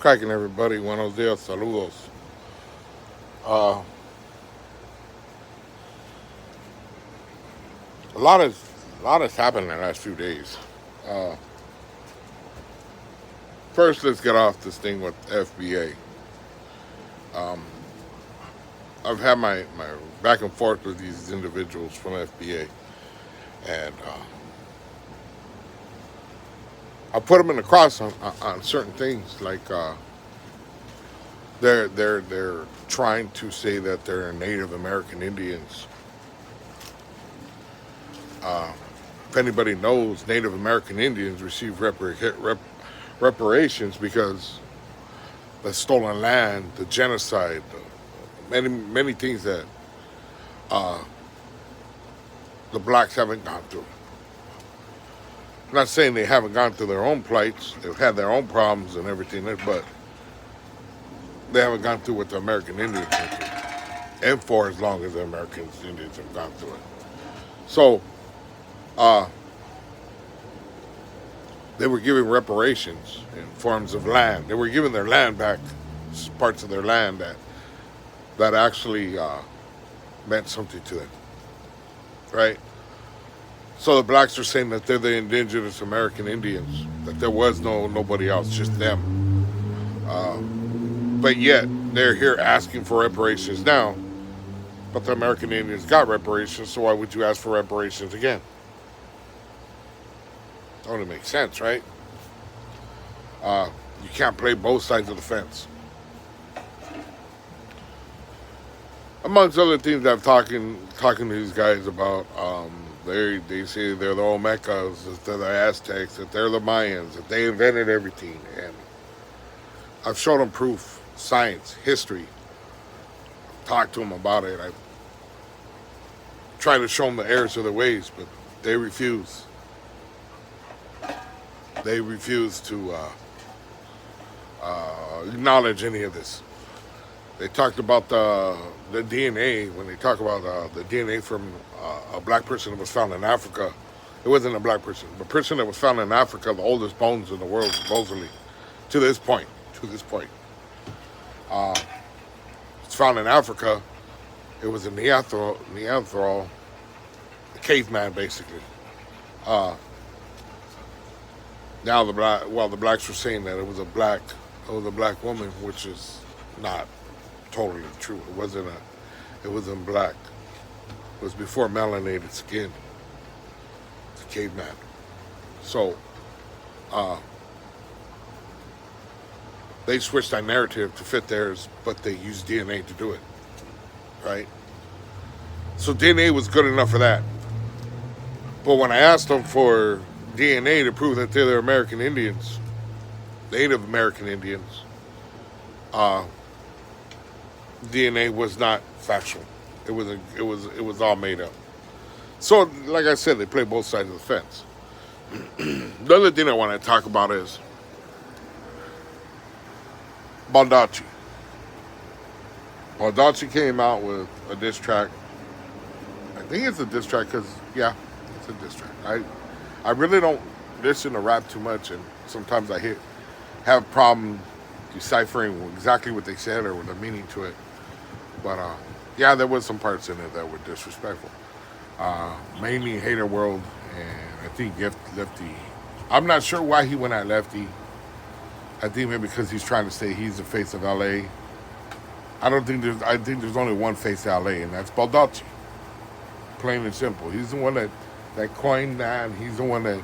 cracking, everybody? Buenos dias, saludos. Uh, a lot has happened in the last few days. Uh, First, let's get off this thing with FBA. Um, I've had my back and forth with these individuals from FBA, and I put them in the cross on certain things. Like they're trying to say that they're Native American Indians. If anybody knows, Native American Indians receive reparations because the stolen land, the genocide, many things that the blacks haven't gone through. I'm not saying they haven't gone through their own plights. They've had their own problems and everything, but they haven't gone through what the American Indians went through, and for as long as the American Indians have gone through it. So, they were giving reparations in forms of land. They were giving their land back, parts of their land that actually meant something to them, right? So the blacks are saying that they're the indigenous American Indians, that there was nobody else, just them. But yet they're here asking for reparations now. But the American Indians got reparations, so why would you ask for reparations again? Only makes sense, right? You can't play both sides of the fence. Amongst other things, I'm talking to these guys about. They say they're the Olmecas, that they're the Aztecs, that they're the Mayans, that they invented everything, and I've shown them proof, science, history. Talked to them about it. I try to show them the errors of their ways, but they refuse. They refuse to acknowledge any of this. They talked about the DNA. When they talk about the DNA from a black person that was found in Africa, it wasn't a black person. The person that was found in Africa, the oldest bones in the world, supposedly, to this point. It's found in Africa. It was a Neanderthal, a caveman, basically. Now the blacks were saying that it was a black woman, which is not totally true. It wasn't black. It was before melanated skin. It's a caveman. So, they switched that narrative to fit theirs, but they used DNA to do it, right? So DNA was good enough for that. But when I asked them for DNA to prove that they're the American Indians, Native American Indians, DNA was not factual. It was all made up. So, like I said, they play both sides of the fence. The other thing I want to talk about is Baldacci. Baldacci came out with a diss track. I think it's a diss track because, yeah, it's a diss track. I really don't listen to rap too much, and sometimes I have a problem deciphering exactly what they said or the meaning to it. But yeah, there was some parts in it that were disrespectful. Mainly Hater World, and I think Lefty. I'm not sure why he went at Lefty. I think maybe because he's trying to say he's the face of LA. I think there's only one face of LA, and that's Baldacci. Plain and simple. He's the one that coined that, and he's the one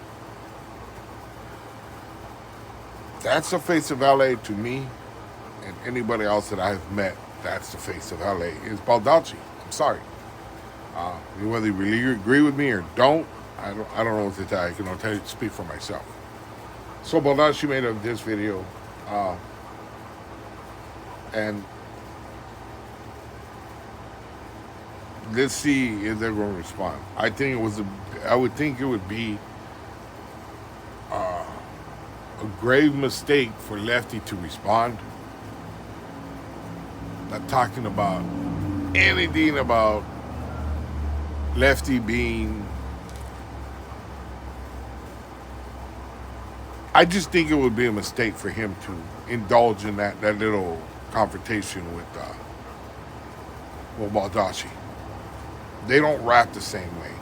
that's the face of LA to me, and anybody else that I've met, that's the face of LA, is Baldacci. I'm sorry. Whether you really agree with me or don't, I don't know what to tell you. I can only speak for myself. So Baldacci made this video, and let's see if they're going to respond. I would think it would be a grave mistake for Lefty to respond. Not talking about anything about Lefty being, I just think it would be a mistake for him to indulge in that little confrontation with Baldacci. They don't rap the same way.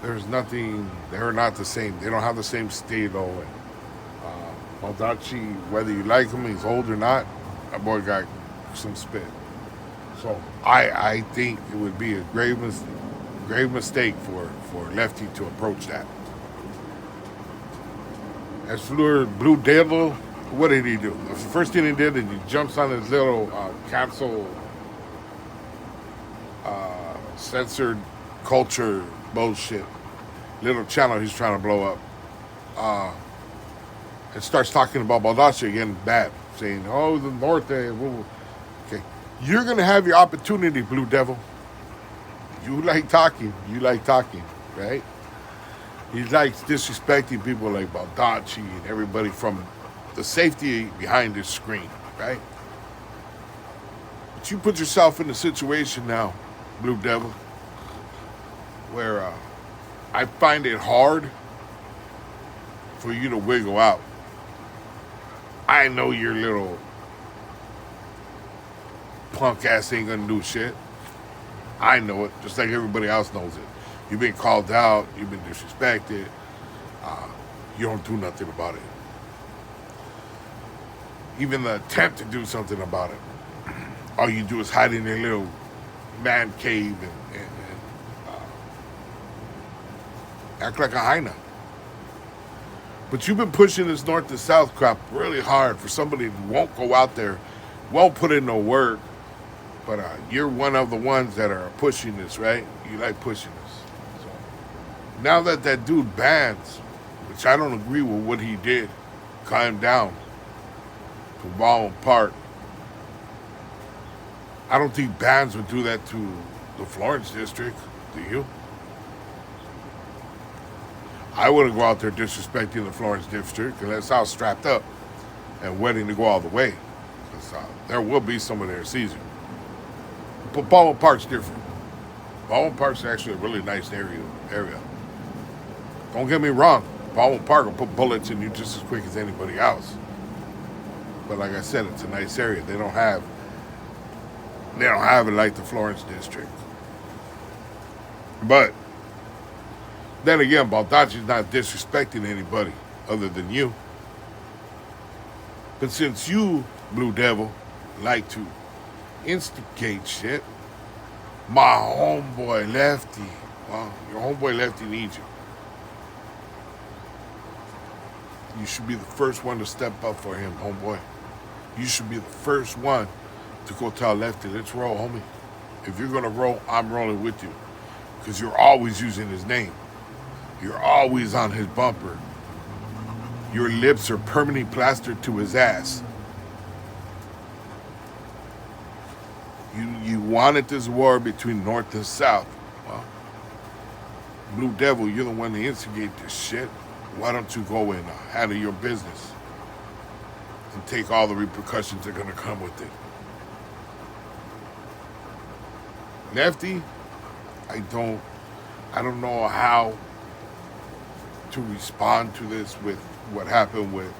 There's nothing. They're not the same. They don't have the same stilo. And Baldacci, whether you like him, he's old or not, that boy got some spit. So I think it would be a grave mistake for Lefty to approach that. As for Blue Devil, what did he do? The first thing he did is he jumps on his little cancel censored culture bullshit little channel he's trying to blow up. And starts talking about Baldacci again bad, saying, oh, the Norte. Okay. You're going to have your opportunity, Blue Devil. You like talking, right? He likes disrespecting people like Baldacci and everybody from the safety behind his screen, right? But you put yourself in a situation now, Blue Devil, where I find it hard for you to wiggle out. I know your little punk ass ain't gonna do shit. I know it, just like everybody else knows it. You've been called out, you've been disrespected, you don't do nothing about it. Even the attempt to do something about it, all you do is hide in your little man cave and act like a hyena. But you've been pushing this north to south crap really hard for somebody who won't go out there, won't put in no work. But you're one of the ones that are pushing this, right? You like pushing this. So now that dude bans, which I don't agree with what he did, climb down to Baldwin Park. I don't think bans would do that to the Florence district. Do you? I wouldn't go out there disrespecting the Florence district unless I was strapped up and waiting to go all the way. Because there will be someone there sees you. But Baldwin Park's different. Baldwin Park's actually a really nice area. Don't get me wrong. Baldwin Park will put bullets in you just as quick as anybody else. But like I said, it's a nice area. They don't have it like the Florence district. But then again, Baldacci's not disrespecting anybody other than you. But since you, Blue Devil, like to instigate shit, my homeboy Lefty, well, your homeboy Lefty needs you. You should be the first one to step up for him, homeboy. You should be the first one to go tell Lefty, let's roll, homie. If you're going to roll, I'm rolling with you. Because you're always using his name. You're always on his bumper. Your lips are permanently plastered to his ass. You wanted this war between North and South. Well, Blue Devil, you're the one to instigate this shit. Why don't you go and handle your business and take all the repercussions that are going to come with it? Lefty, I don't know how to respond to this with what happened with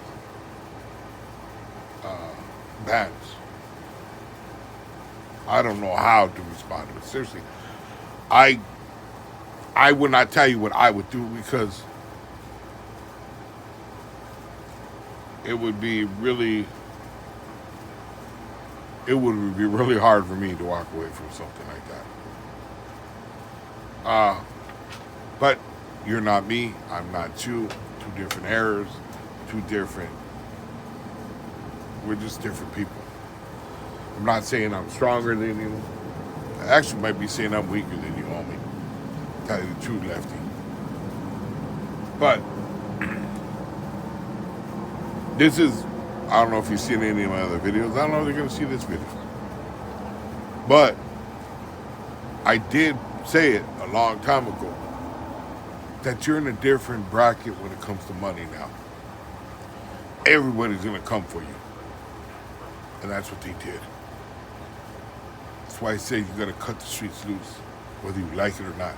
bans. I don't know how to respond to it. Seriously, I would not tell you what I would do because it would be really hard for me to walk away from something like that. But you're not me, I'm not you. Two different eras, we're just different people. I'm not saying I'm stronger than you. I actually might be saying I'm weaker than you, homie. Tell you the truth, Lefty. But this is, I don't know if you've seen any of my other videos. I don't know if you're going to see this video. But I did say it a long time ago that you're in a different bracket when it comes to money now. Everybody's going to come for you. And that's what they did. That's why I say you got to cut the streets loose, whether you like it or not.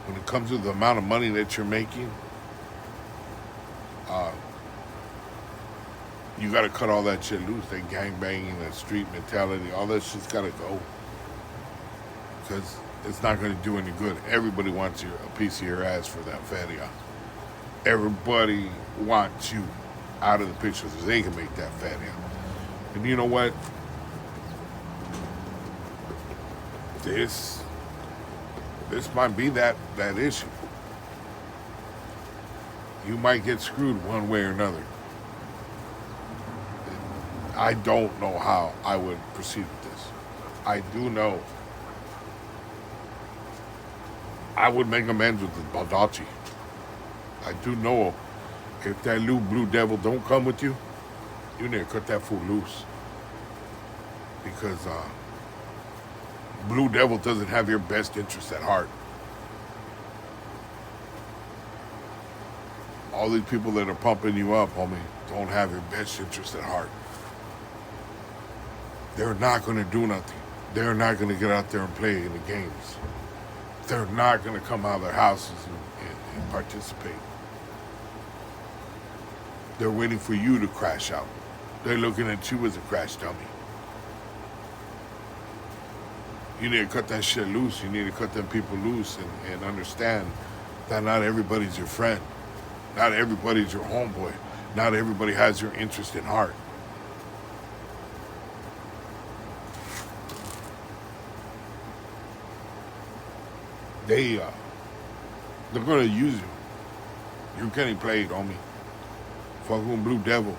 When it comes to the amount of money that you're making, You got to cut all that shit loose. That gang banging, that street mentality, all that shit's got to go. Because it's not going to do any good. Everybody wants a piece of your ass for that feria. Everybody wants you out of the picture so they can make that feria. And you know what? This might be that issue. You might get screwed one way or another. I don't know how I would proceed with this. I do know I would make amends with the Baldacci. I do know if that little blue devil don't come with you, you need to cut that fool loose. Because Blue Devil doesn't have your best interest at heart. All these people that are pumping you up, homie, don't have your best interest at heart. They're not going to do nothing. They're not going to get out there and play in the games. They're not going to come out of their houses and participate. They're waiting for you to crash out. They're looking at you as a crash dummy. You need to cut that shit loose. You need to cut them people loose and understand that not everybody's your friend. Not everybody's your homeboy. Not everybody has your interest in heart. They're gonna use you. You're getting played, homie. Fucking Blue Devil.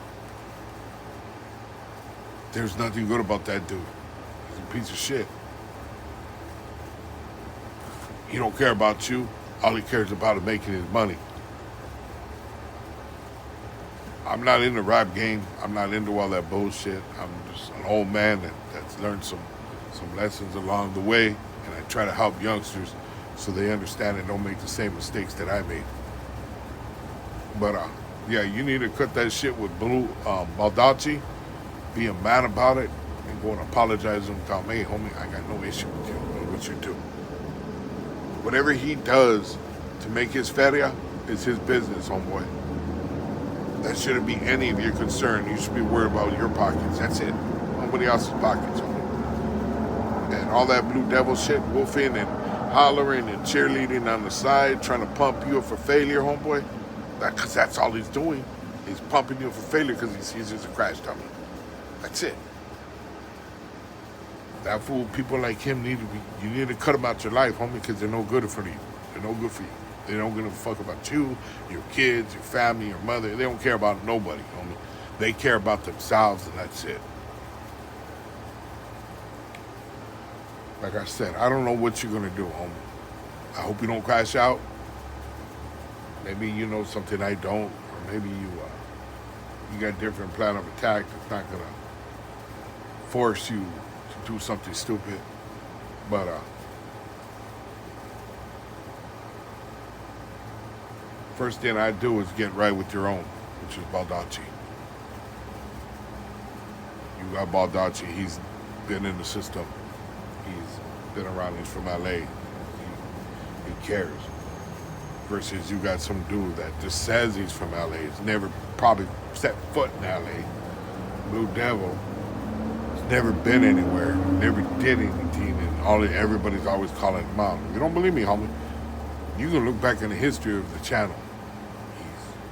There's nothing good about that dude. He's a piece of shit. He don't care about you. All he cares about is making his money. I'm not in the rap game. I'm not into all that bullshit. I'm just an old man that's learned some lessons along the way, and I try to help youngsters so they understand and don't make the same mistakes that I made. But yeah, you need to cut that shit with Baldacci, be a man about it, and go and apologize to him and tell him, hey, homie, I got no issue with you and what you do. Whatever he does to make his feria is his business, homeboy. That shouldn't be any of your concern. You should be worried about your pockets. That's it. Nobody else's pockets, homie. And all that Blue Devil shit, wolfing and hollering and cheerleading on the side, trying to pump you up for failure, homeboy. Because that's all he's doing. He's pumping you up for failure because he sees you as a crash dummy. That's it. That fool, people like him you need to cut them out your life, homie, because they're no good for you. They're no good for you. They don't give a fuck about you, your kids, your family, your mother. They don't care about nobody, homie. They care about themselves, and that's it. Like I said, I don't know what you're going to do, homie. I hope you don't crash out. Maybe you know something I don't, or maybe you got a different plan of attack that's not going to force you to do something stupid. But first thing I do is get right with your own, which is Baldacci. You got Baldacci. He's been in the system. He's been around. He's from LA. He cares. Versus you got some dude that just says he's from LA. He's never probably set foot in LA. Blue Devil. He's never been anywhere. Never did anything. And everybody's always calling him out. If you don't believe me, homie, you can look back in the history of the channel.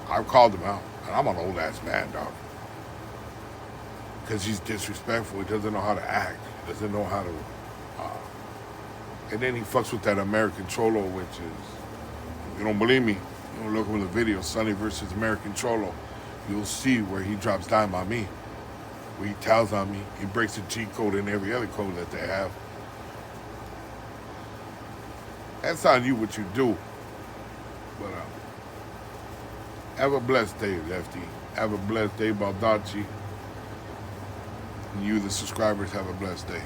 I've called him out. And I'm an old ass man, dog. Because he's disrespectful. He doesn't know how to act. He doesn't know how to... and then he fucks with that American Cholo, which is... If you don't believe me, you don't look over the video, Sonny versus American Cholo. You'll see where he drops dime on me. Where he tells on me. He breaks the cheat code and every other code that they have. That's on you what you do. But have a blessed day, Lefty. Have a blessed day, Baldacci. And you, the subscribers, have a blessed day.